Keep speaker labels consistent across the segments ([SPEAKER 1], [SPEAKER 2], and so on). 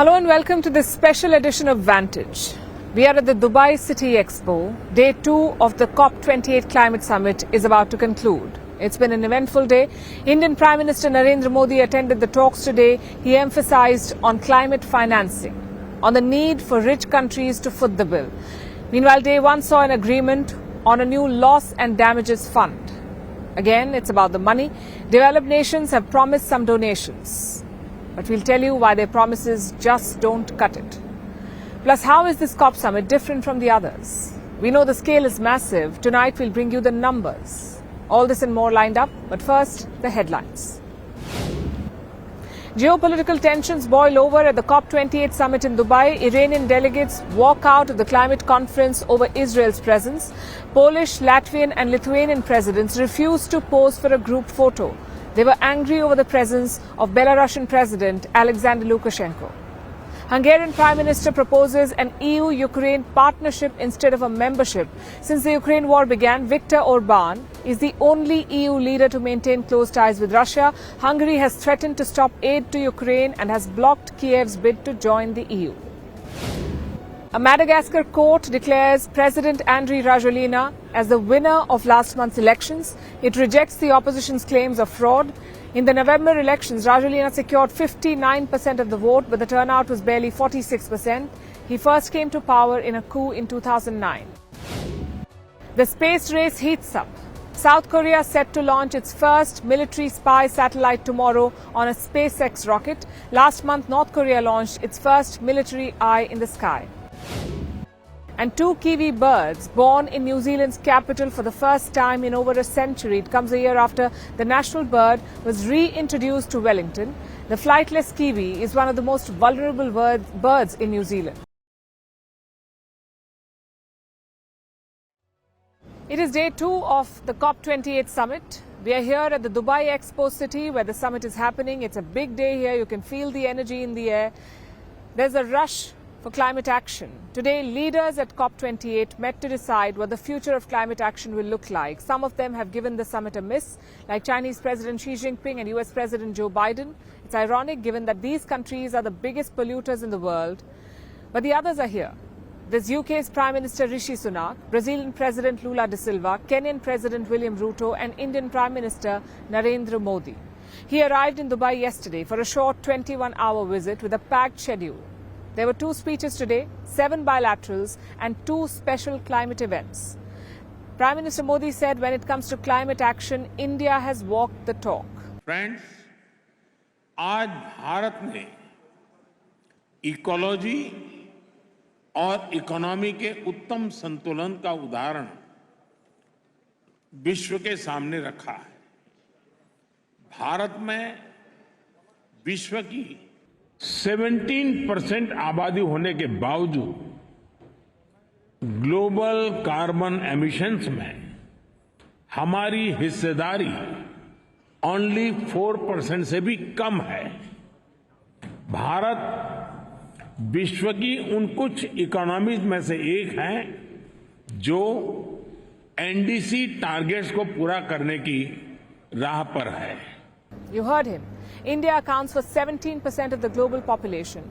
[SPEAKER 1] Hello and welcome to this special edition of Vantage. We are at the Dubai City Expo. Day 2 of the COP28 Climate Summit is about to conclude. It's been an eventful day. Indian Prime Minister Narendra Modi attended the talks today. He emphasized on climate financing, on the need for rich countries to foot the bill. Meanwhile, day 1 saw an agreement on a new loss and damages fund. Again, it's about the money. Developed nations have promised some donations. But we'll tell you why their promises just don't cut it. Plus, how is this COP summit different from the others? We know the scale is massive. Tonight, we'll bring you the numbers. All this and more lined up. But first, the headlines. Geopolitical tensions boil over at the COP28 summit in Dubai. Iranian delegates walk out of the climate conference over Israel's presence. Polish, Latvian and Lithuanian presidents refused to pose for a group photo. They were angry over the presence of Belarusian President Alexander Lukashenko. Hungarian Prime Minister proposes an EU-Ukraine partnership instead of a membership. Since the Ukraine war began, Viktor Orban is the only EU leader to maintain close ties with Russia. Hungary has threatened to stop aid to Ukraine and has blocked Kiev's bid to join the EU. A Madagascar court declares President Andry Rajoelina as the winner of last month's elections. It rejects the opposition's claims of fraud. In the November elections, Rajoelina secured 59% of the vote, but the turnout was barely 46%. He first came to power in a coup in 2009. The space race heats up. South Korea set to launch its first military spy satellite tomorrow on a SpaceX rocket. Last month, North Korea launched its first military eye in the sky. And 2 kiwi birds born in New Zealand's capital for the first time in over a century. It comes a year after the national bird was reintroduced to Wellington. The flightless kiwi is one of the most vulnerable birds in New Zealand. It is day 2 of the COP28 summit. We are here at the Dubai Expo City where the summit is happening. It's a big day here. You can feel the energy in the air. There's a rush for climate action. Today, leaders at COP28 met to decide what the future of climate action will look like. Some of them have given the summit a miss, like Chinese President Xi Jinping and US President Joe Biden. It's ironic given that these countries are the biggest polluters in the world. But the others are here. There's UK's Prime Minister Rishi Sunak, Brazilian President Lula da Silva, Kenyan President William Ruto and Indian Prime Minister Narendra Modi. He arrived in Dubai yesterday for a short 21-hour visit with a packed schedule. There were 2 speeches today, 7 bilaterals and 2 special climate events. Prime Minister Modi said when it comes to climate action, India has walked the talk.
[SPEAKER 2] Friends, आज भारत ने ecology और economy के उत्तम संतुलन का उदाहरण विश्व के सामने रखा है। भारत में विश्व की 17% आबादी होने के बावजूद ग्लोबल कार्बन एमिशंस में हमारी हिस्सेदारी ओनली 4% से भी कम है। भारत विश्व की उन कुछ इकोनॉमीज में से एक है जो एनडीसी टारगेट्स को पूरा करने की राह पर है।
[SPEAKER 1] You heard him. India accounts for 17% of the global population.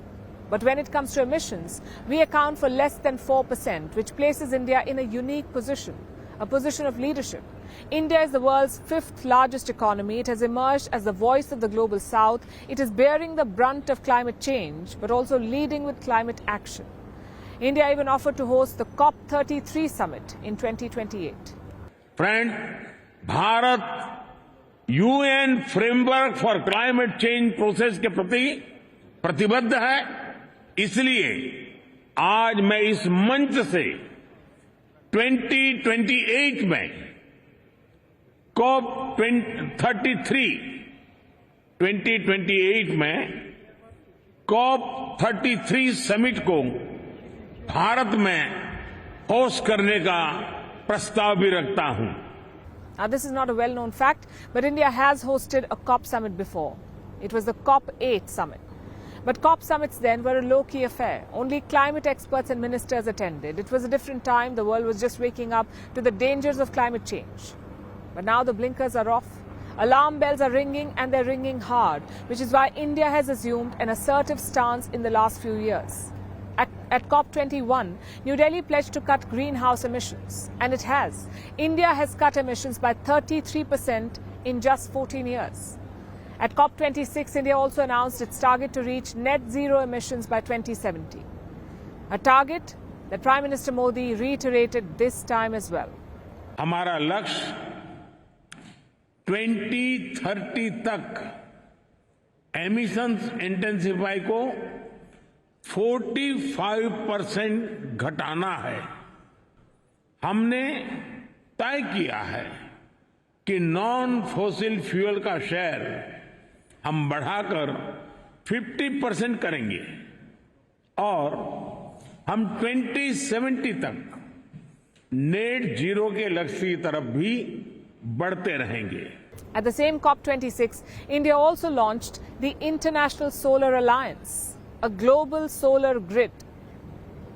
[SPEAKER 1] But when it comes to emissions, we account for less than 4%, which places India in a unique position, a position of leadership. India is the world's 5th largest economy. It has emerged as the voice of the global south. It is bearing the brunt of climate change, but also leading with climate action. India even offered to host the COP33 summit in 2028.
[SPEAKER 2] Friend, Bharat UN framework for climate change process के प्रति प्रतिबद्ध है। इसलिए आज मैं इस मंच से 2028 में COP 2028 में COP33 समिट को भारत में होस्ट करने का प्रस्ताव भी रखता हूं।
[SPEAKER 1] Now, this is not a well-known fact, but India has hosted a COP summit before. It was the COP8 summit. But COP summits then were a low-key affair. Only climate experts and ministers attended. It was a different time. The world was just waking up to the dangers of climate change. But now the blinkers are off. Alarm bells are ringing, and they're ringing hard, which is why India has assumed an assertive stance in the last few years. At COP21, New Delhi pledged to cut greenhouse emissions, and it has. India has cut emissions by 33% in just 14 years. At COP26, India also announced its target to reach net zero emissions by 2070, a target that Prime Minister Modi reiterated this time as well.
[SPEAKER 2] हमारा लक्ष्य 2030 तक emissions intensify को 45% घटाना है। हमने तय किया है कि नॉन फॉसिल फ्यूल का शेयर हम बढ़ाकर 50% करेंगे और हम 2070 तक नेट जीरो के लक्ष्य की तरफ भी बढ़ते रहेंगे।
[SPEAKER 1] At the same COP26, India also launched the International Solar Alliance, a global solar grid.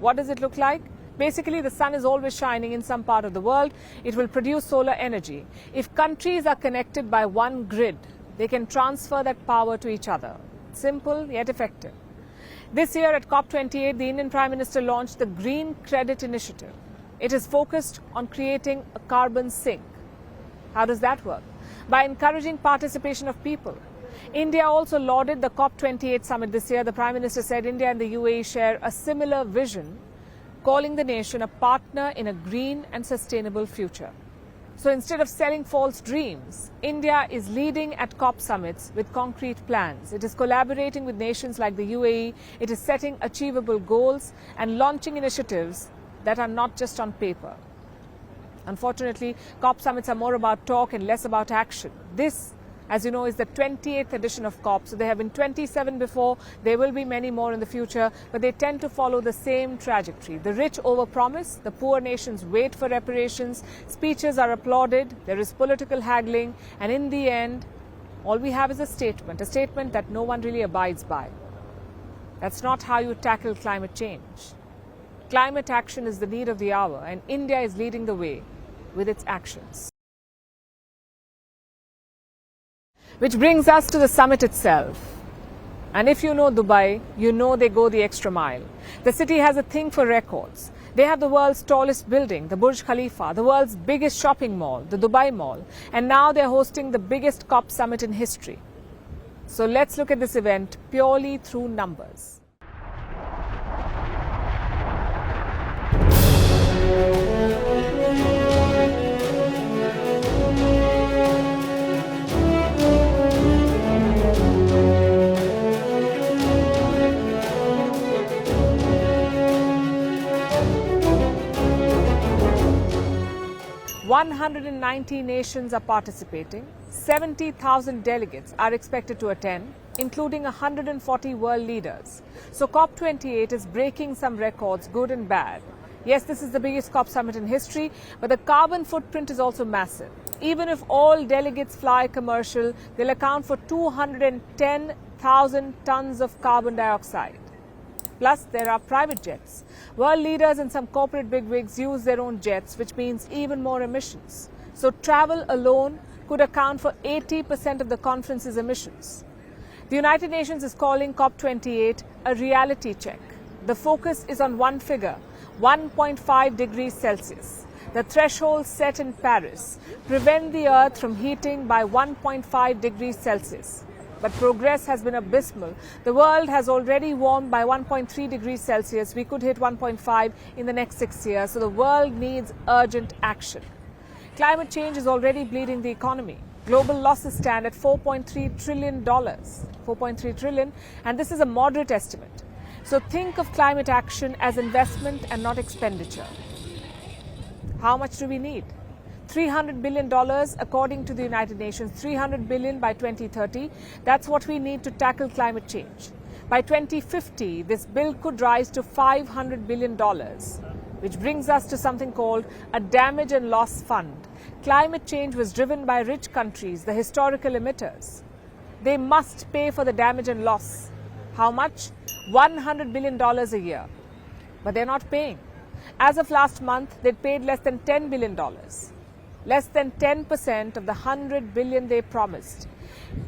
[SPEAKER 1] What does it look like? Basically, the sun is always shining in some part of the world. It will produce solar energy. If countries are connected by one grid, they can transfer that power to each other. Simple yet effective. This year at COP28, the Indian Prime Minister launched the Green Credit Initiative. It is focused on creating a carbon sink. How does that work? By encouraging participation of people. India also lauded the COP28 summit this year. The Prime Minister said India and the UAE share a similar vision, calling the nation a partner in a green and sustainable future. So instead of selling false dreams, India is leading at COP summits with concrete plans. It is collaborating with nations like the UAE. It is setting achievable goals and launching initiatives that are not just on paper. Unfortunately, COP summits are more about talk and less about action. This, as you know, is the 28th edition of COP. So there have been 27 before. There will be many more in the future, but they tend to follow the same trajectory. The rich overpromise, the poor nations wait for reparations, speeches are applauded, there is political haggling, and in the end, all we have is a statement that no one really abides by. That's not how you tackle climate change. Climate action is the need of the hour, and India is leading the way with its actions. Which brings us to the summit itself. And if you know Dubai, you know they go the extra mile. The city has a thing for records. They have the world's tallest building, the Burj Khalifa, the world's biggest shopping mall, the Dubai Mall, and now they're hosting the biggest COP summit in history. So let's look at this event purely through numbers. "190 nations are participating, 70,000 delegates are expected to attend, including 140 world leaders. So COP28 is breaking some records, good and bad. Yes, this is the biggest COP summit in history, but the carbon footprint is also massive. Even if all delegates fly commercial, they'll account for 210,000 tons of carbon dioxide. Plus, there are private jets. World leaders and some corporate bigwigs use their own jets, which means even more emissions. So travel alone could account for 80% of the conference's emissions. The United Nations is calling COP28 a reality check. The focus is on one figure, 1.5 degrees Celsius. The threshold set in Paris prevent the Earth from heating by 1.5 degrees Celsius. But progress has been abysmal. The world has already warmed by 1.3 degrees Celsius. We could hit 1.5 in the next 6 years. So the world needs urgent action. Climate change is already bleeding the economy. Global losses stand at $4.3 trillion. 4.3 trillion, and this is a moderate estimate. So think of climate action as investment and not expenditure. How much do we need? $300 billion according to the United Nations, $300 billion by 2030. That's what we need to tackle climate change. By 2050, this bill could rise to $500 billion, which brings us to something called a damage and loss fund. Climate change was driven by rich countries, the historical emitters. They must pay for the damage and loss. How much? $100 billion a year. But they're not paying. As of last month, they'd paid less than $10 billion. less than 10% of the 100 billion they promised.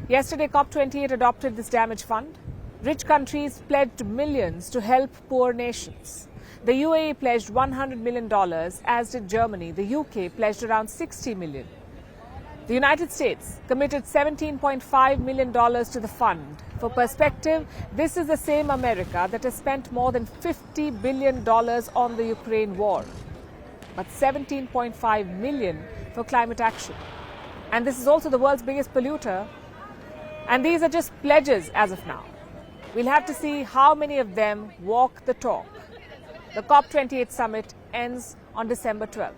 [SPEAKER 1] Yesterday, COP28 adopted this damage fund. Rich countries pledged millions to help poor nations. The UAE pledged $100 million, as did Germany. The UK pledged around $60 million. The United States committed $17.5 million to the fund. For perspective, this is the same America that has spent more than $50 billion on the Ukraine war, but $17.5 million for climate action. And this is also the world's biggest polluter. And these are just pledges as of now. We'll have to see how many of them walk the talk. The COP28 summit ends on December 12th.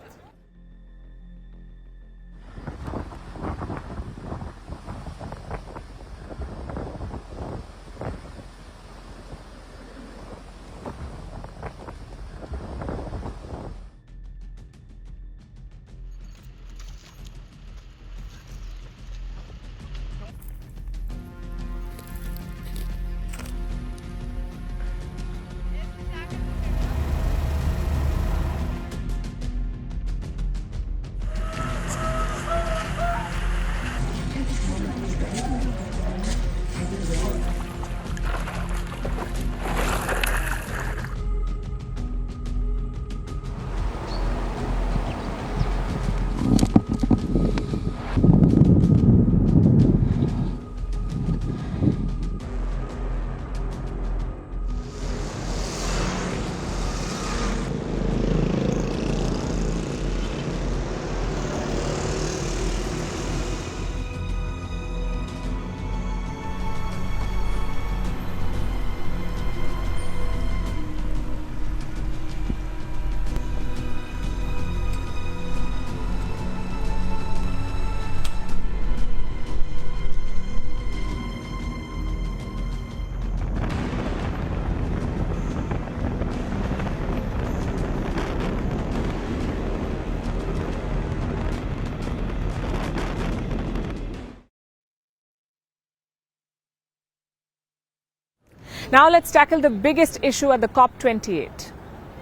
[SPEAKER 1] Now let's tackle the biggest issue at the COP28,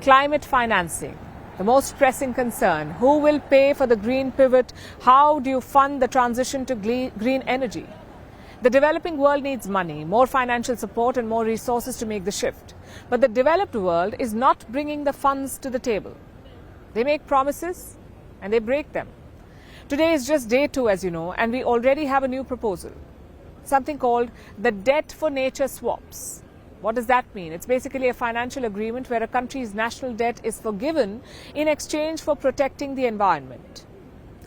[SPEAKER 1] climate financing. The most pressing concern: who will pay for the green pivot? How do you fund the transition to green energy? The developing world needs money, more financial support and more resources to make the shift. But the developed world is not bringing the funds to the table. They make promises and they break them. Today is just day 2, as you know, and we already have a new proposal, something called the debt for nature swaps. What does that mean? It's basically a financial agreement where a country's national debt is forgiven in exchange for protecting the environment.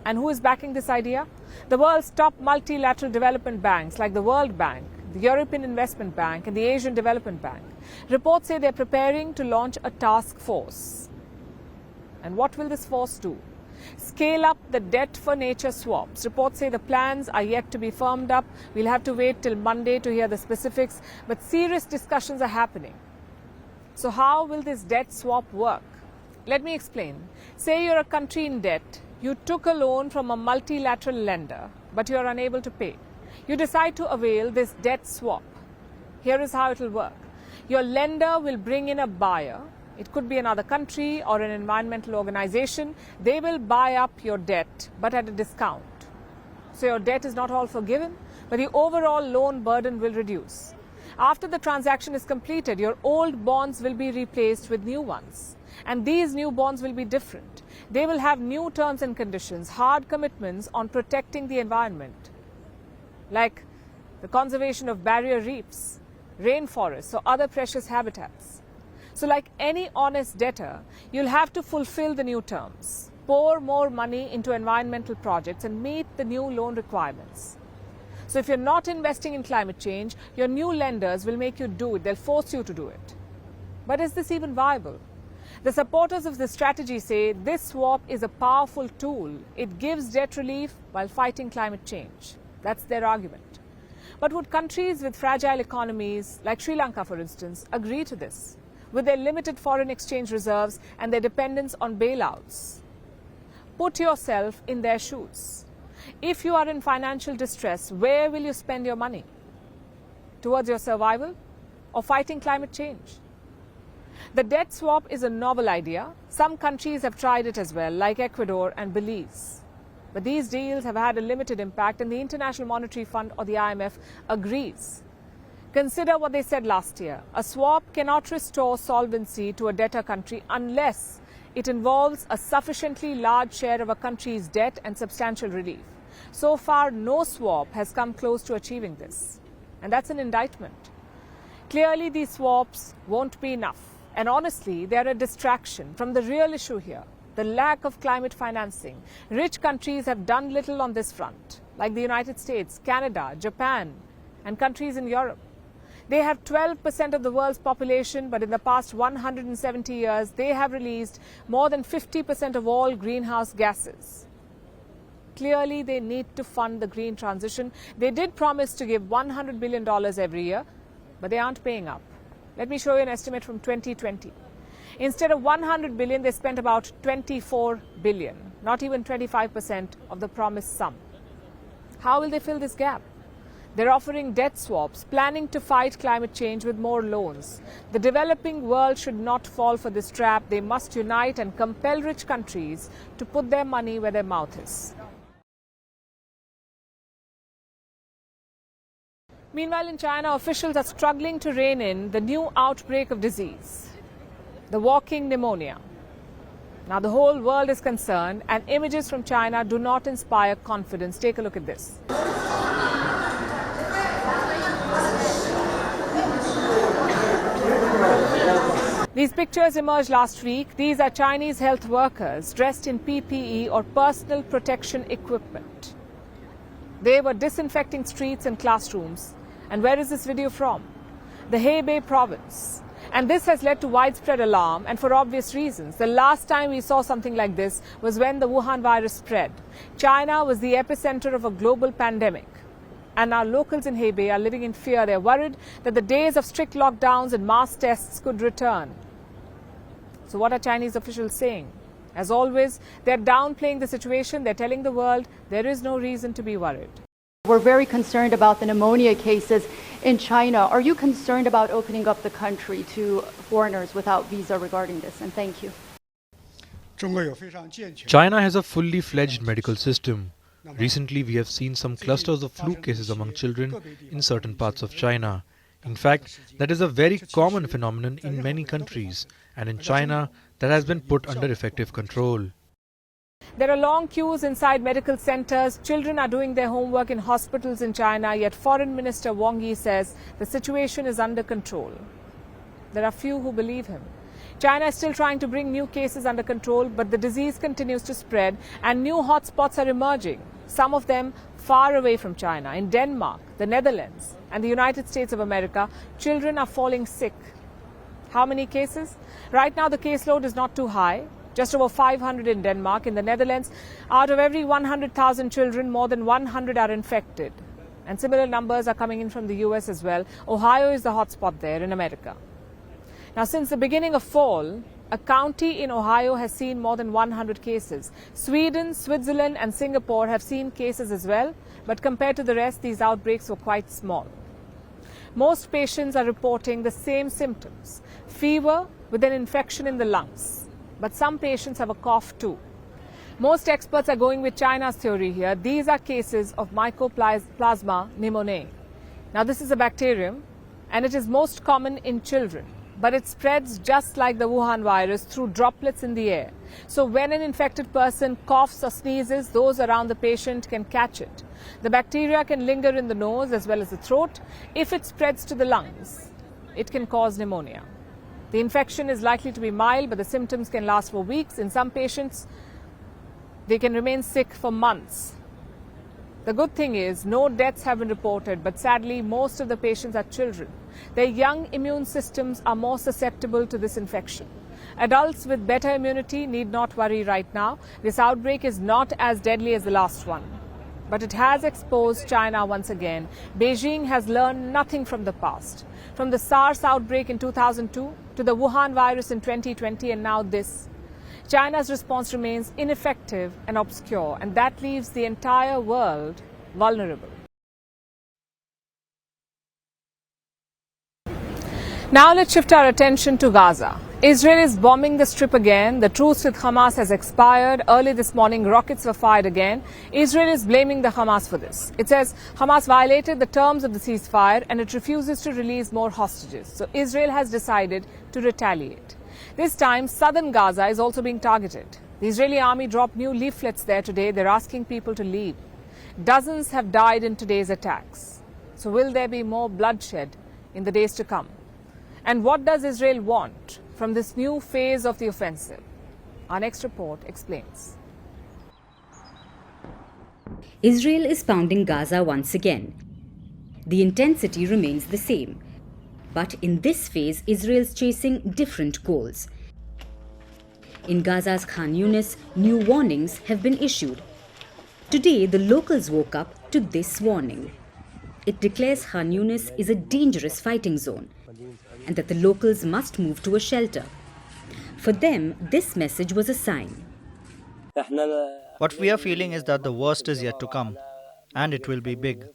[SPEAKER 1] And who is backing this idea? The world's top multilateral development banks like the World Bank, the European Investment Bank and the Asian Development Bank. Reports say they're preparing to launch a task force. And what will this force do? Scale up the debt for nature swaps. Reports say the plans are yet to be firmed up. We'll have to wait till Monday to hear the specifics, but serious discussions are happening. So how will this debt swap work? Let me explain. Say you're a country in debt. You took a loan from a multilateral lender, but you're unable to pay. You decide to avail this debt swap. Here is how it will work. Your lender will bring in a buyer. It could be another country or an environmental organization. They will buy up your debt, but at a discount. So your debt is not all forgiven, but the overall loan burden will reduce. After the transaction is completed, your old bonds will be replaced with new ones. And these new bonds will be different. They will have new terms and conditions, hard commitments on protecting the environment, like the conservation of barrier reefs, rainforests, or other precious habitats. So like any honest debtor, you'll have to fulfill the new terms, pour more money into environmental projects and meet the new loan requirements. So if you're not investing in climate change, your new lenders will make you do it. They'll force you to do it. But is this even viable? The supporters of this strategy say this swap is a powerful tool. It gives debt relief while fighting climate change. That's their argument. But would countries with fragile economies, like Sri Lanka for instance, agree to this, with their limited foreign exchange reserves and their dependence on bailouts? Put yourself in their shoes. If you are in financial distress, where will you spend your money? Towards your survival or fighting climate change? The debt swap is a novel idea. Some countries have tried it as well, like Ecuador and Belize. But these deals have had a limited impact, and the International Monetary Fund, or the IMF, agrees. Consider what they said last year. A swap cannot restore solvency to a debtor country unless it involves a sufficiently large share of a country's debt and substantial relief. So far, no swap has come close to achieving this. And that's an indictment. Clearly, these swaps won't be enough. And honestly, they are a distraction from the real issue here, the lack of climate financing. Rich countries have done little on this front, like the United States, Canada, Japan, and countries in Europe. They have 12% of the world's population, but in the past 170 years, they have released more than 50% of all greenhouse gases. Clearly, they need to fund the green transition. They did promise to give $100 billion every year, but they aren't paying up. Let me show you an estimate from 2020. Instead of 100 billion, they spent about 24 billion, not even 25% of the promised sum. How will they fill this gap? They're offering debt swaps, planning to fight climate change with more loans. The developing world should not fall for this trap. They must unite and compel rich countries to put their money where their mouth is. Meanwhile, in China, officials are struggling to rein in the new outbreak of disease, the walking pneumonia. Now, the whole world is concerned, and images from China do not inspire confidence. Take a look at this. These pictures emerged last week. These are Chinese health workers dressed in PPE, or personal protection equipment. They were disinfecting streets and classrooms. And where is this video from? The Hebei province. And this has led to widespread alarm, and for obvious reasons. The last time we saw something like this was when the Wuhan virus spread. China was the epicenter of a global pandemic. And now locals in Hebei are living in fear. They're worried that the days of strict lockdowns and mass tests could return. So what are Chinese officials saying? As always, they're downplaying the situation. They're telling the world there is no reason to be worried.
[SPEAKER 3] We're very concerned about the pneumonia cases in China. Are you concerned about opening up the country to foreigners without visa regarding this? And thank you.
[SPEAKER 4] China has a fully fledged medical system. Recently, we have seen some clusters of flu cases among children in certain parts of China. In fact, that is a very common phenomenon in many countries, and in China, that has been put under effective control.
[SPEAKER 1] There are long queues inside medical centers. Children are doing their homework in hospitals in China, yet Foreign Minister Wang Yi says the situation is under control. There are few who believe him. China is still trying to bring new cases under control, but the disease continues to spread and new hotspots are emerging, some of them far away from China. In Denmark, the Netherlands and the United States of America, children are falling sick. How many cases? Right now, the caseload is not too high. Just over 500 in Denmark. In the Netherlands, out of every 100,000 children, more than 100 are infected. And similar numbers are coming in from the US as well. Ohio is the hotspot there in America. Now, since the beginning of fall, a county in Ohio has seen more than 100 cases. Sweden, Switzerland and Singapore have seen cases as well, but compared to the rest, these outbreaks were quite small. Most patients are reporting the same symptoms: fever with an infection in the lungs. But some patients have a cough too. Most experts are going with China's theory here. These are cases of Mycoplasma pneumoniae. Now, this is a bacterium, and it is most common in children. But it spreads just like the Wuhan virus through droplets in the air. So when an infected person coughs or sneezes, those around the patient can catch it. The bacteria can linger in the nose as well as the throat. If it spreads to the lungs, it can cause pneumonia. The infection is likely to be mild, but the symptoms can last for weeks. In some patients, they can remain sick for months. The good thing is no deaths have been reported, but sadly, most of the patients are children. Their young immune systems are more susceptible to this infection. Adults with better immunity need not worry right now. This outbreak is not as deadly as the last one. But it has exposed China once again. Beijing has learned nothing from the past. From the SARS outbreak in 2002 to the Wuhan virus in 2020 and now this. China's response remains ineffective and obscure, and that leaves the entire world vulnerable. Now let's shift our attention to Gaza. Israel is bombing the strip again. The truce with Hamas has expired. Early this morning, rockets were fired again. Israel is blaming the Hamas for this. It says Hamas violated the terms of the ceasefire and it refuses to release more hostages. So Israel has decided to retaliate. This time, southern Gaza is also being targeted. The Israeli army dropped new leaflets there today. They're asking people to leave. Dozens have died in today's attacks. So will there be more bloodshed in the days to come? And what does Israel want from this new phase of the offensive? Our next report explains.
[SPEAKER 5] Israel is pounding Gaza once again. The intensity remains the same. But in this phase, Israel's chasing different goals. In Gaza's Khan Yunis, new warnings have been issued. Today, the locals woke up to this warning. It declares Khan Yunis is a dangerous fighting zone and that the locals must move to a shelter. For them, this message was a sign.
[SPEAKER 6] What we are feeling is that the worst is yet to come, and it will be big.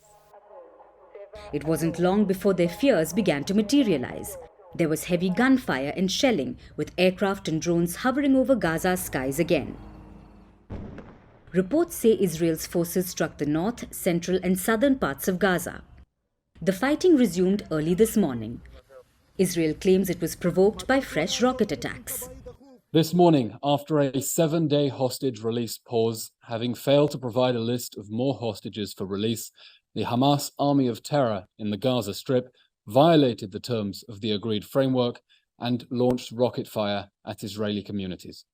[SPEAKER 5] It wasn't long before their fears began to materialize. There was heavy gunfire and shelling, with aircraft and drones hovering over Gaza's skies again. Reports say Israel's forces struck the north, central and southern parts of Gaza. The fighting resumed early this morning. Israel claims it was provoked by fresh rocket attacks.
[SPEAKER 7] This morning, after a 7-day hostage release pause, having failed to provide a list of more hostages for release, the Hamas army of terror in the Gaza Strip violated the terms of the agreed framework and launched rocket fire at Israeli communities.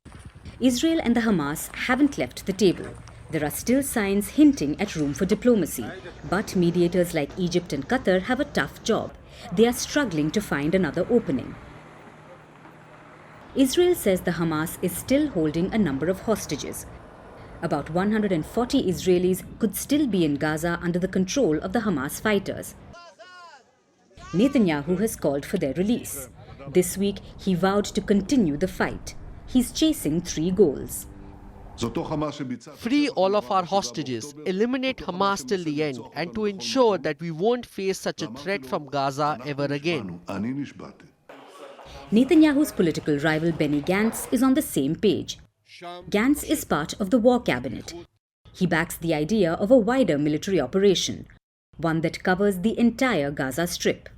[SPEAKER 5] Israel and the Hamas haven't left the table. There are still signs hinting at room for diplomacy, but mediators like Egypt and Qatar have a tough job. They are struggling to find another opening. Israel says the Hamas is still holding a number of hostages. About 140 Israelis could still be in Gaza under the control of the Hamas fighters. Netanyahu has called for their release. This week, he vowed to continue the fight. He's chasing 3 goals.
[SPEAKER 8] Free all of our hostages, eliminate Hamas till the end, and to ensure that we won't face such a threat from Gaza ever again.
[SPEAKER 5] Netanyahu's political rival Benny Gantz is on the same page. Gantz is part of the war cabinet. He backs the idea of a wider military operation, one that covers the entire Gaza Strip.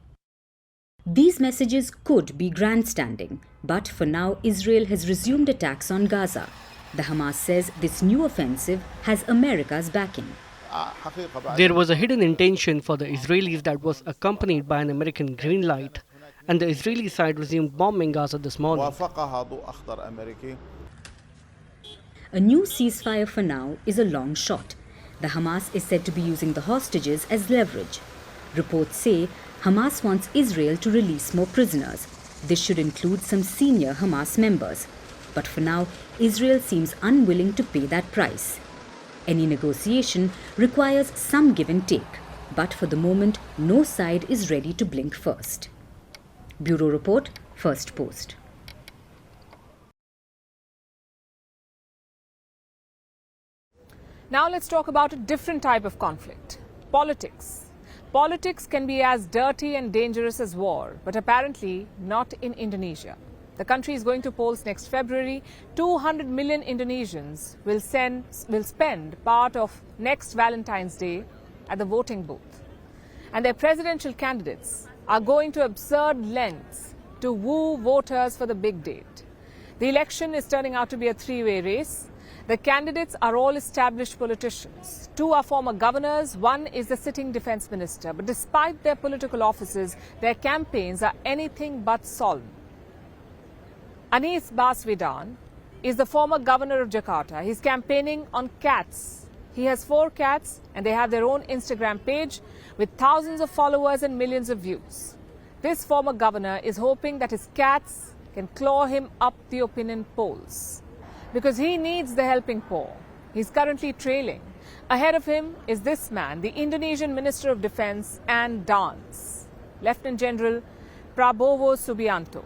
[SPEAKER 5] These messages could be grandstanding, but for now Israel has resumed attacks on Gaza. The Hamas says this new offensive has America's backing.
[SPEAKER 9] There was a hidden intention for the Israelis that was accompanied by an American green light, and the Israeli side resumed bombing Gaza this morning.
[SPEAKER 5] A new ceasefire for now is a long shot. The Hamas is said to be using the hostages as leverage. Reports say Hamas wants Israel to release more prisoners. This should include some senior Hamas members. But for now, Israel seems unwilling to pay that price. Any negotiation requires some give and take. But for the moment, no side is ready to blink first. Bureau Report, Firstpost.
[SPEAKER 1] Now let's talk about a different type of conflict. Politics. Politics can be as dirty and dangerous as war, but apparently not in Indonesia. The country is going to polls next February. 200 million Indonesians will spend part of next Valentine's Day at the voting booth. And their presidential candidates are going to absurd lengths to woo voters for the big date. The election is turning out to be a 3-way race. The candidates are all established politicians. 2 are former governors, 1 is the sitting defense minister. But despite their political offices, their campaigns are anything but solemn. Anies Baswedan is the former governor of Jakarta. He's campaigning on cats. He has 4 cats and they have their own Instagram page with thousands of followers and millions of views. This former governor is hoping that his cats can claw him up the opinion polls because he needs the helping paw. He's currently trailing. Ahead of him is this man, the Indonesian Minister of Defense and Dance, Lieutenant General Prabowo Subianto.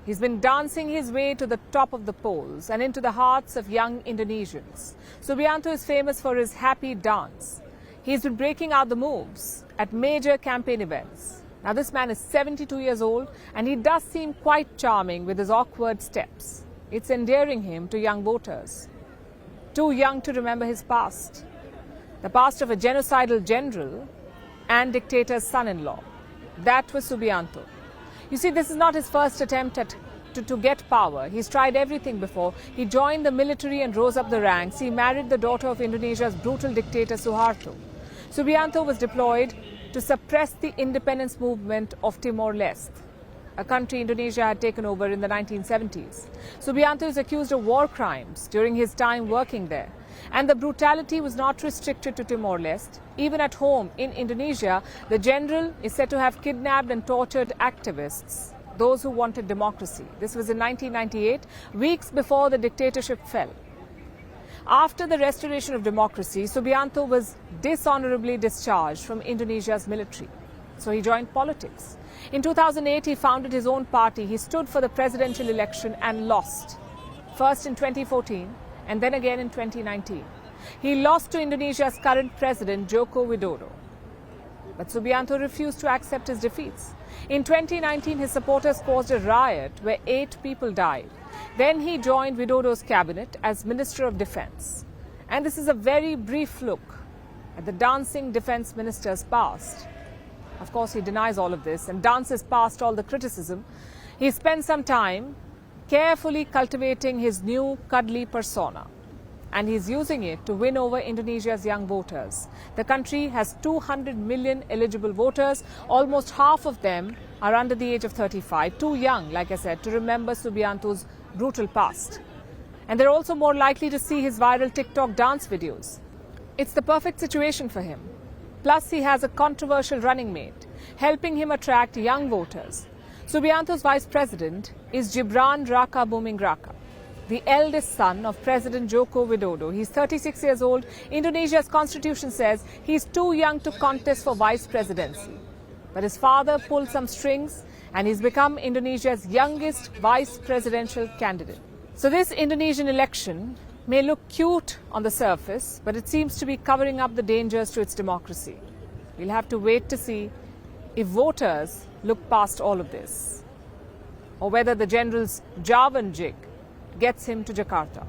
[SPEAKER 1] He's been dancing his way to the top of the polls and into the hearts of young Indonesians. Subianto is famous for his happy dance. He's been breaking out the moves at major campaign events. Now, this man is 72 years old and he does seem quite charming with his awkward steps. It's endearing him to young voters. Too young to remember his past. The past of a genocidal general and dictator's son-in-law. That was Subianto. You see, this is not his first attempt to get power. He's tried everything before. He joined the military and rose up the ranks. He married the daughter of Indonesia's brutal dictator Suharto. Subianto was deployed to suppress the independence movement of Timor-Leste, a country Indonesia had taken over in the 1970s. Subianto is accused of war crimes during his time working there. And the brutality was not restricted to Timor-Leste. Even at home in Indonesia, the general is said to have kidnapped and tortured activists, those who wanted democracy. This was in 1998, weeks before the dictatorship fell. After the restoration of democracy, Subianto was dishonorably discharged from Indonesia's military. So he joined politics. In 2008, he founded his own party. He stood for the presidential election and lost. First in 2014 and then again in 2019. He lost to Indonesia's current president, Joko Widodo. But Subianto refused to accept his defeats. In 2019, his supporters caused a riot where 8 people died. Then he joined Widodo's cabinet as Minister of Defense. And this is a very brief look at the dancing defense minister's past. Of course, he denies all of this and dances past all the criticism. He spent some time carefully cultivating his new cuddly persona. And he's using it to win over Indonesia's young voters. The country has 200 million eligible voters. Almost half of them are under the age of 35, too young, like I said, to remember Subianto's brutal past. And they're also more likely to see his viral TikTok dance videos. It's the perfect situation for him. Plus, he has a controversial running mate, helping him attract young voters. Subianto's vice president is Gibran Raka Buming Raka, the eldest son of President Joko Widodo. He's 36 years old. Indonesia's constitution says he's too young to contest for vice presidency. But his father pulled some strings and he's become Indonesia's youngest vice presidential candidate. So this Indonesian election may look cute on the surface, but it seems to be covering up the dangers to its democracy. We'll have to wait to see if voters look past all of this, or whether the general's Javan jig gets him to Jakarta.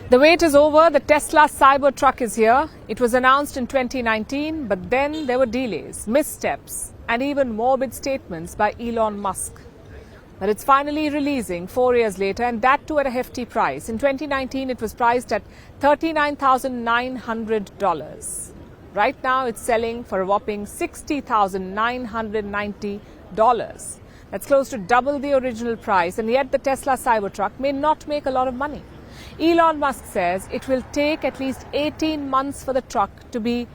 [SPEAKER 1] The wait is over. The Tesla Cybertruck is here. It was announced in 2019, but then there were delays, missteps, and even morbid statements by Elon Musk. But it's finally releasing 4 years later, and that too at a hefty price. In 2019, it was priced at $39,900. Right now, it's selling for a whopping $60,990. That's close to double the original price, and yet the Tesla Cybertruck may not make a lot of money. Elon Musk says it will take at least 18 months for the truck to be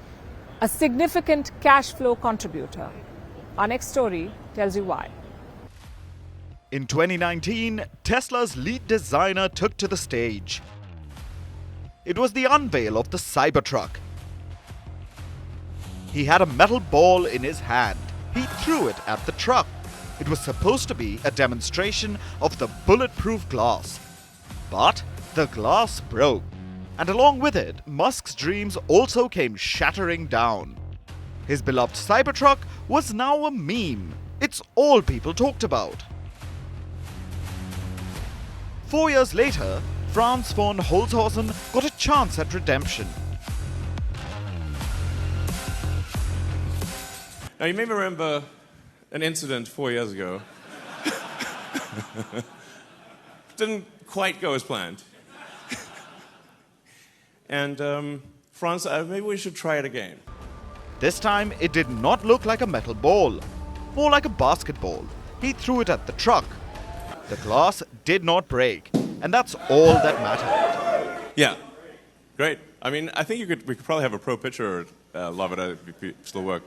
[SPEAKER 1] a significant cash flow contributor. Our next story tells you why.
[SPEAKER 10] In 2019, Tesla's lead designer took to the stage. It was the unveil of the Cybertruck. He had a metal ball in his hand. He threw it at the truck. It was supposed to be a demonstration of the bulletproof glass. But the glass broke. And along with it, Musk's dreams also came shattering down. His beloved Cybertruck was now a meme. It's all people talked about. 4 years later, Franz von Holzhausen got a chance at redemption.
[SPEAKER 11] Now, you may remember an incident 4 years ago. Didn't quite go as planned. And Franz, maybe we should try it again.
[SPEAKER 10] This time, it did not look like a metal ball, more like a basketball. He threw it at the truck. The glass did not break, and that's all that mattered.
[SPEAKER 11] Yeah, great. I mean, I think we could probably have a pro pitcher love it if it still work.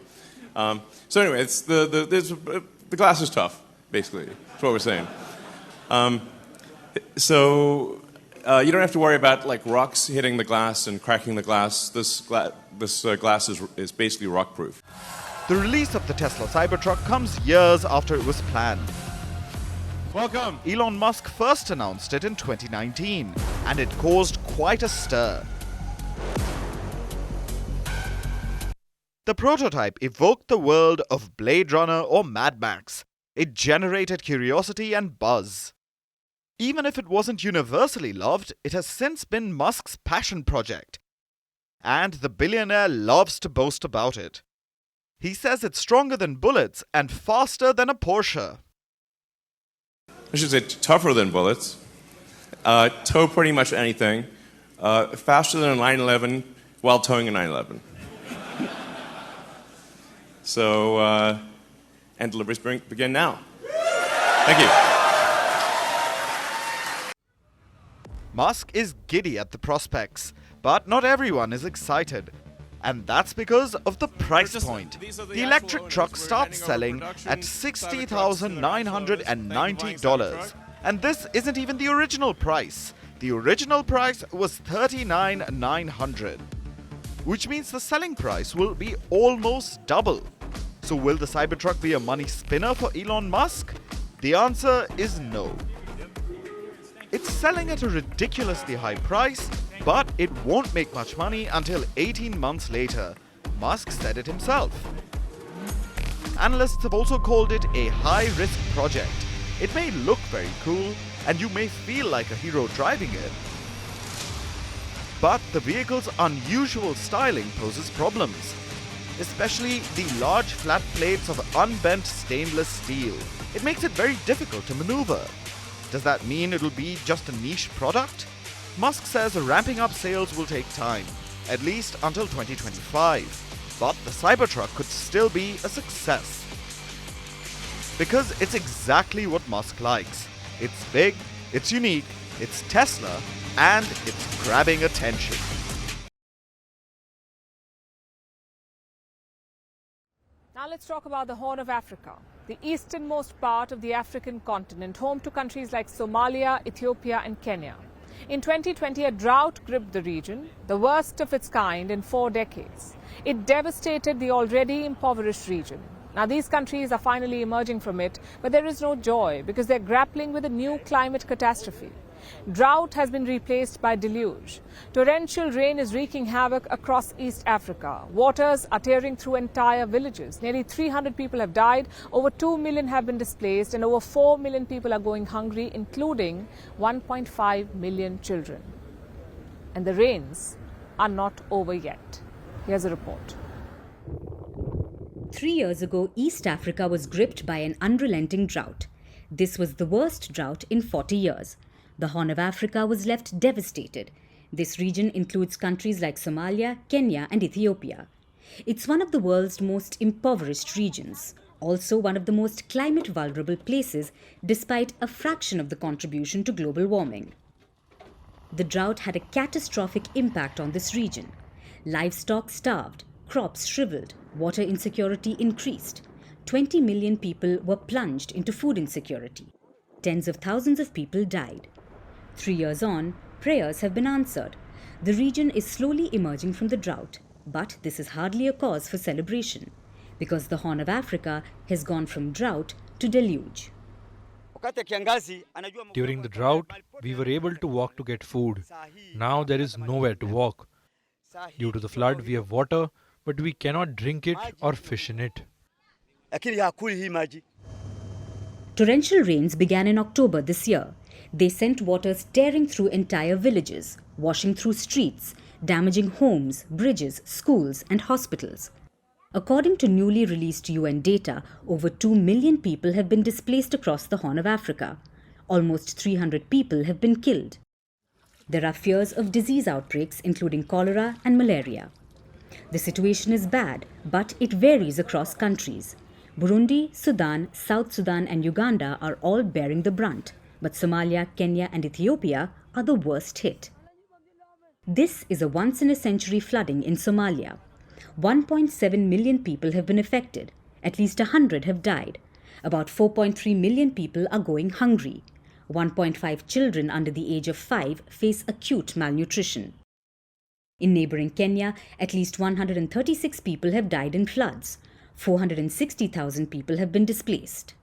[SPEAKER 11] So anyway, it's the glass is tough, basically. That's what we're saying. So you don't have to worry about like rocks hitting the glass and cracking the glass. This glass is basically rock-proof.
[SPEAKER 10] The release of the Tesla Cybertruck comes years after it was planned.
[SPEAKER 11] Welcome.
[SPEAKER 10] Elon Musk first announced it in 2019, and it caused quite a stir. The prototype evoked the world of Blade Runner or Mad Max. It generated curiosity and buzz. Even if it wasn't universally loved, it has since been Musk's passion project. And the billionaire loves to boast about it. He says it's stronger than bullets and faster than a Porsche.
[SPEAKER 11] I should say tougher than bullets, tow pretty much anything, faster than a 911 while towing a 911. So, and deliveries begin now. Thank you.
[SPEAKER 10] Musk is giddy at the prospects, but not everyone is excited. And that's because of the price point. The electric truck starts selling at $60,990. And this isn't even the original price. The original price was $39,900. Which means the selling price will be almost double. So will the Cybertruck be a money spinner for Elon Musk? The answer is no. It's selling at a ridiculously high price, but it won't make much money until 18 months later. Musk said it himself. Analysts have also called it a high-risk project. It may look very cool, and you may feel like a hero driving it. But the vehicle's unusual styling poses problems, especially the large flat plates of unbent stainless steel. It makes it very difficult to maneuver. Does that mean it'll be just a niche product? Musk says ramping up sales will take time, at least until 2025. But the Cybertruck could still be a success. Because it's exactly what Musk likes. It's big, it's unique, it's Tesla, and it's grabbing attention.
[SPEAKER 1] Now let's talk about the Horn of Africa, the easternmost part of the African continent, home to countries like Somalia, Ethiopia and Kenya. In 2020, a drought gripped the region, the worst of its kind in 4 decades. It devastated the already impoverished region. Now, these countries are finally emerging from it, but there is no joy because they're grappling with a new climate catastrophe. Drought has been replaced by deluge. Torrential rain is wreaking havoc across East Africa. Waters are tearing through entire villages. Nearly 300 people have died, over 2 million have been displaced, and over 4 million people are going hungry, including 1.5 million children. And the rains are not over yet. Here's a report.
[SPEAKER 5] 3 years ago, East Africa was gripped by an unrelenting drought. This was the worst drought in 40 years. The Horn of Africa was left devastated. This region includes countries like Somalia, Kenya and Ethiopia. It's one of the world's most impoverished regions, also one of the most climate vulnerable places despite a fraction of the contribution to global warming. The drought had a catastrophic impact on this region. Livestock starved, crops shriveled, water insecurity increased. 20 million people were plunged into food insecurity. Tens of thousands of people died. 3 years on, prayers have been answered. The region is slowly emerging from the drought, but this is hardly a cause for celebration, because the Horn of Africa has gone from drought to deluge.
[SPEAKER 4] During the drought, we were able to walk to get food. Now there is nowhere to walk. Due to the flood, we have water, but we cannot drink it or fish in it.
[SPEAKER 5] Torrential rains began in October this year. They sent waters tearing through entire villages, washing through streets, damaging homes, bridges, schools and hospitals. According to newly released UN data, over 2 million people have been displaced across the Horn of Africa. Almost 300 people have been killed. There are fears of disease outbreaks, including cholera and malaria. The situation is bad, but it varies across countries. Burundi, Sudan, South Sudan and Uganda are all bearing the brunt, but Somalia, Kenya and Ethiopia are the worst hit. This is a once-in-a-century flooding in Somalia. 1.7 million people have been affected. At least 100 have died. About 4.3 million people are going hungry. 1.5 children under the age of 5 face acute malnutrition. In neighboring Kenya, at least 136 people have died in floods. 460,000 people have been displaced.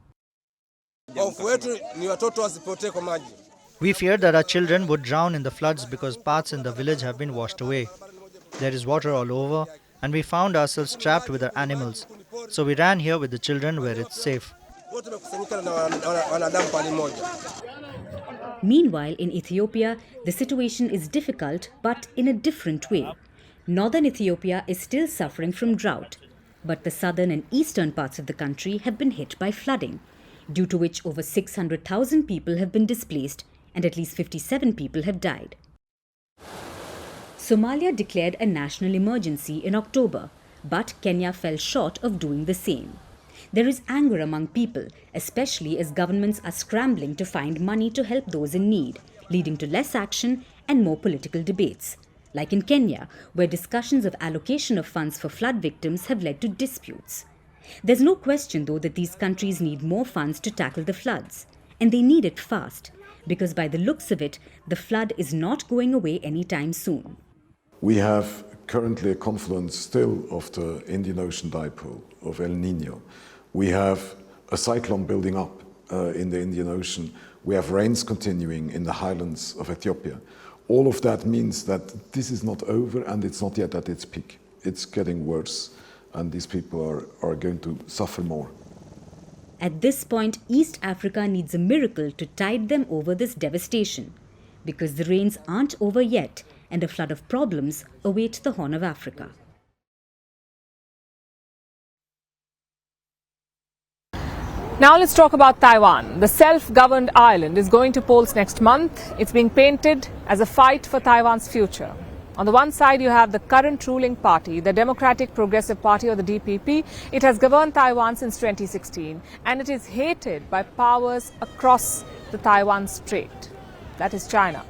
[SPEAKER 6] We feared that our children would drown in the floods because paths in the village have been washed away. There is water all over, and we found ourselves trapped with our animals. So we ran here with the children where it's safe.
[SPEAKER 5] Meanwhile, in Ethiopia, the situation is difficult but in a different way. Northern Ethiopia is still suffering from drought, but the southern and eastern parts of the country have been hit by flooding, due to which over 600,000 people have been displaced and at least 57 people have died. Somalia declared a national emergency in October, but Kenya fell short of doing the same. There is anger among people, especially as governments are scrambling to find money to help those in need, leading to less action and more political debates. Like in Kenya, where discussions of allocation of funds for flood victims have led to disputes. There's no question, though, that these countries need more funds to tackle the floods. And they need it fast, because by the looks of it, the flood is not going away anytime soon.
[SPEAKER 12] We have currently a confluence still of the Indian Ocean dipole, of El Nino. We have a cyclone building up in the Indian Ocean. We have rains continuing in the highlands of Ethiopia. All of that means that this is not over and it's not yet at its peak. It's getting worse and these people are going to suffer more.
[SPEAKER 5] At this point, East Africa needs a miracle to tide them over this devastation, because the rains aren't over yet and a flood of problems await the Horn of Africa.
[SPEAKER 1] Now let's talk about Taiwan. The self-governed island is going to polls next month. It's being painted as a fight for Taiwan's future. On the one side, you have the current ruling party, the Democratic Progressive Party, or the DPP. It has governed Taiwan since 2016, and it is hated by powers across the Taiwan Strait. That is China.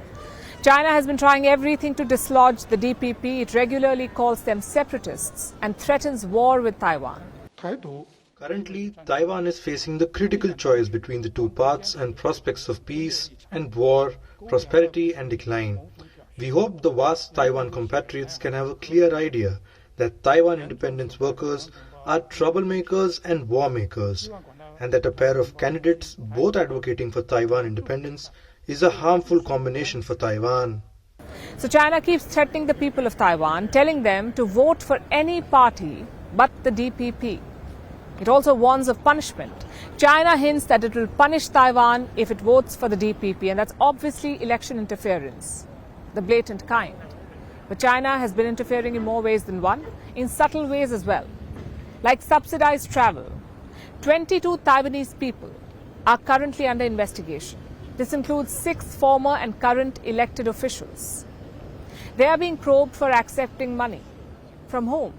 [SPEAKER 1] China has been trying everything to dislodge the DPP. It regularly calls them separatists and threatens war with Taiwan.
[SPEAKER 4] Currently, Taiwan is facing the critical choice between the two paths and prospects of peace and war, prosperity and decline. We hope the vast Taiwan compatriots can have a clear idea that Taiwan independence workers are troublemakers and war makers, and that a pair of candidates both advocating for Taiwan independence is a harmful combination for Taiwan.
[SPEAKER 1] So China keeps threatening the people of Taiwan, telling them to vote for any party but the DPP. It also warns of punishment. China hints that it will punish Taiwan if it votes for the DPP, and that's obviously election interference, the blatant kind. But China has been interfering in more ways than one, in subtle ways as well, like subsidized travel. 22 Taiwanese people are currently under investigation. This includes 6 former and current elected officials. They are being probed for accepting money. From whom?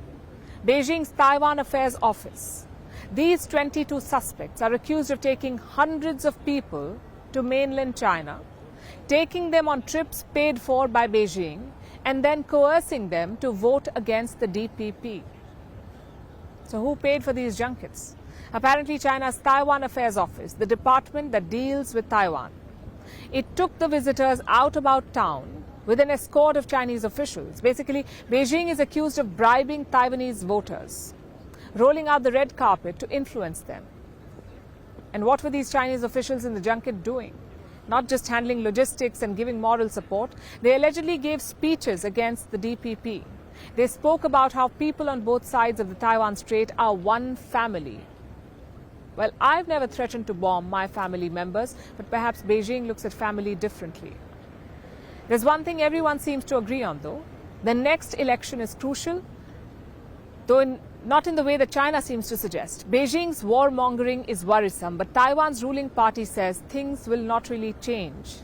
[SPEAKER 1] Beijing's Taiwan Affairs Office. These 22 suspects are accused of taking hundreds of people to mainland China, taking them on trips paid for by Beijing, and then coercing them to vote against the DPP. So who paid for these junkets? Apparently China's Taiwan Affairs Office, the department that deals with Taiwan. It took the visitors out about town with an escort of Chinese officials. Basically, Beijing is accused of bribing Taiwanese voters, rolling out the red carpet to influence them. And what were these Chinese officials in the junket doing? Not just handling logistics and giving moral support, they allegedly gave speeches against the DPP. They spoke about how people on both sides of the Taiwan Strait are one family. Well, I've never threatened to bomb my family members, but perhaps Beijing looks at family differently. There's one thing everyone seems to agree on, though. The next election is crucial, though not in the way that China seems to suggest. Beijing's warmongering is worrisome, but Taiwan's ruling party says things will not really change.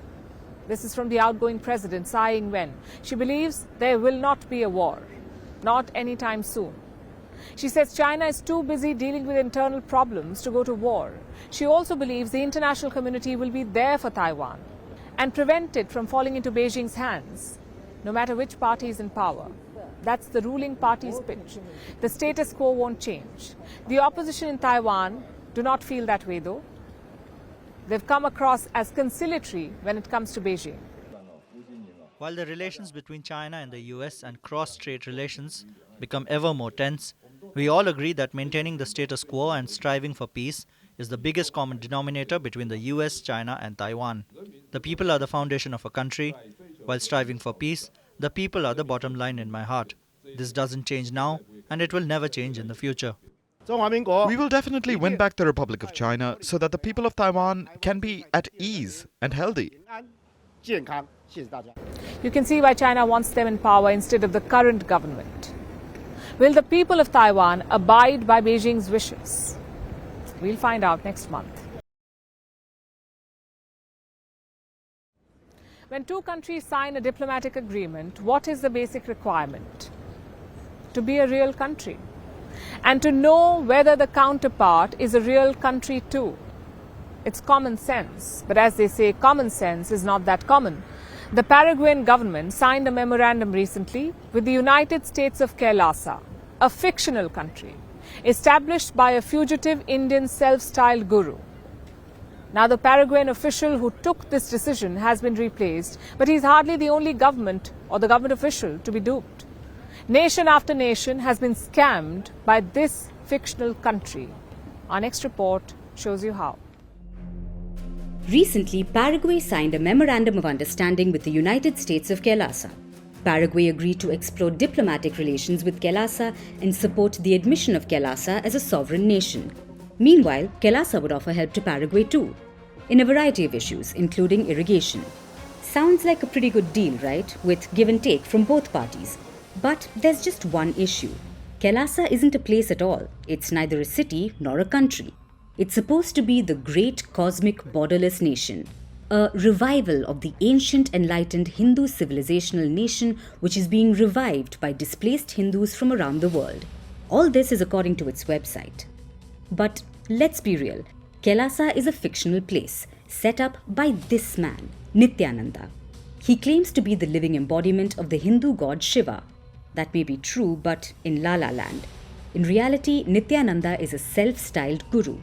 [SPEAKER 1] This is from the outgoing president, Tsai Ing-wen. She believes there will not be a war, not anytime soon. She says China is too busy dealing with internal problems to go to war. She also believes the international community will be there for Taiwan and prevent it from falling into Beijing's hands, no matter which party is in power. That's the ruling party's pitch. The status quo won't change. The opposition in Taiwan do not feel that way, though. They've come across as conciliatory when it comes to Beijing.
[SPEAKER 6] While the relations between China and the US and cross-strait relations become ever more tense, we all agree that maintaining the status quo and striving for peace is the biggest common denominator between the US, China and Taiwan. The people are the foundation of a country. While striving for peace, the people are the bottom line in my heart. This doesn't change now, and it will never change in the future.
[SPEAKER 10] We will definitely win back the Republic of China so that the people of Taiwan can be at ease and healthy.
[SPEAKER 1] You can see why China wants them in power instead of the current government. Will the people of Taiwan abide by Beijing's wishes? We'll find out next month. When two countries sign a diplomatic agreement, what is the basic requirement? To be a real country. And to know whether the counterpart is a real country too. It's common sense. But as they say, common sense is not that common. The Paraguayan government signed a memorandum recently with the United States of Kelasa, a fictional country, established by a fugitive Indian self-styled guru. Now, the Paraguayan official who took this decision has been replaced, but he's hardly the only government or the government official to be duped. Nation after nation has been scammed by this fictional country. Our next report shows you how.
[SPEAKER 5] Recently, Paraguay signed a memorandum of understanding with the United States of Kelasa. Paraguay agreed to explore diplomatic relations with Kelasa and support the admission of Kelasa as a sovereign nation. Meanwhile, Kelasa would offer help to Paraguay too, in a variety of issues, including irrigation. Sounds like a pretty good deal, right? With give and take from both parties. But there's just one issue. Kelasa isn't a place at all. It's neither a city nor a country. It's supposed to be the great cosmic borderless nation, a revival of the ancient enlightened Hindu civilizational nation which is being revived by displaced Hindus from around the world. All this is according to its website. But let's be real, Kelasa is a fictional place set up by this man, Nityananda. He claims to be the living embodiment of the Hindu god Shiva. That may be true, but in La La Land. In reality, Nityananda is a self-styled guru,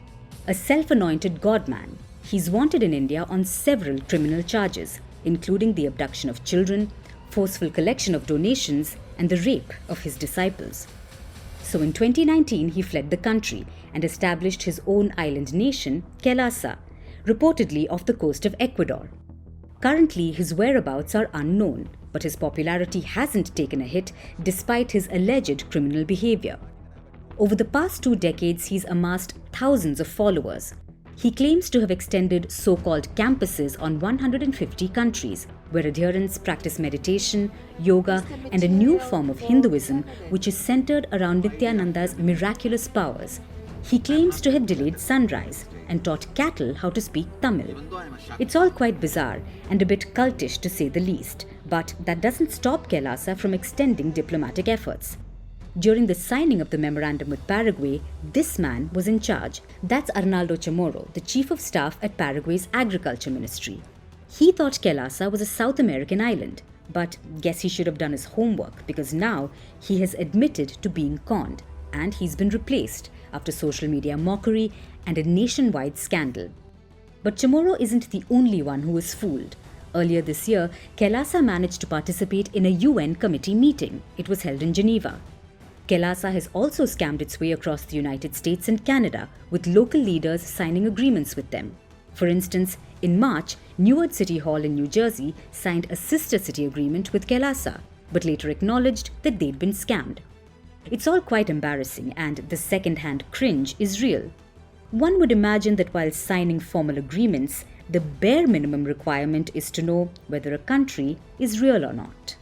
[SPEAKER 5] a self-anointed god-man. He's wanted in India on several criminal charges, including the abduction of children, forceful collection of donations, and the rape of his disciples. So in 2019, he fled the country and established his own island nation, Kelasa, reportedly off the coast of Ecuador. Currently, his whereabouts are unknown, but his popularity hasn't taken a hit despite his alleged criminal behavior. Over the past 2 decades, he's amassed thousands of followers. He claims to have extended so-called campuses on 150 countries, where adherents practice meditation, yoga, and a new form of Hinduism which is centered around Nityananda's miraculous powers. He claims to have delayed sunrise and taught cattle how to speak Tamil. It's all quite bizarre and a bit cultish to say the least, but that doesn't stop Kelasa from extending diplomatic efforts. During the signing of the memorandum with Paraguay, this man was in charge. That's Arnaldo Chamorro, the chief of staff at Paraguay's agriculture ministry. He thought Kelasa was a South American island, but guess he should have done his homework because now he has admitted to being conned and he's been replaced after social media mockery and a nationwide scandal. But Chamorro isn't the only one who was fooled. Earlier this year, Kelasa managed to participate in a UN committee meeting. It was held in Geneva. Kelasa has also scammed its way across the United States and Canada, with local leaders signing agreements with them. For instance, in March, Newark City Hall in New Jersey signed a sister city agreement with Kelasa, but later acknowledged that they'd been scammed. It's all quite embarrassing, and the second-hand cringe is real. One would imagine that while signing formal agreements, the bare minimum requirement is to know whether a country is real or not.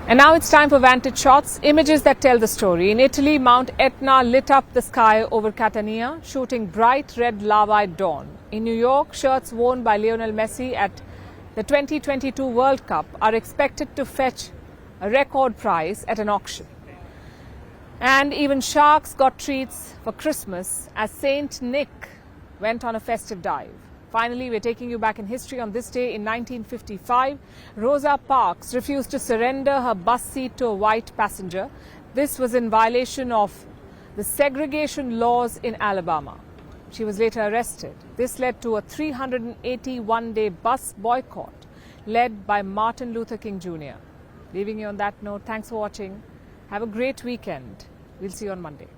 [SPEAKER 1] And now it's time for Vantage shots, images that tell the story. In Italy, Mount Etna lit up the sky over Catania, shooting bright red lava at dawn. In New York, shirts worn by Lionel Messi at the 2022 World Cup are expected to fetch a record price at an auction. And even sharks got treats for Christmas as Saint Nick went on a festive dive. Finally, we're taking you back in history. On this day in 1955, Rosa Parks refused to surrender her bus seat to a white passenger. This was in violation of the segregation laws in Alabama. She was later arrested. This led to a 381-day bus boycott led by Martin Luther King Jr. Leaving you on that note, thanks for watching. Have a great weekend. We'll see you on Monday.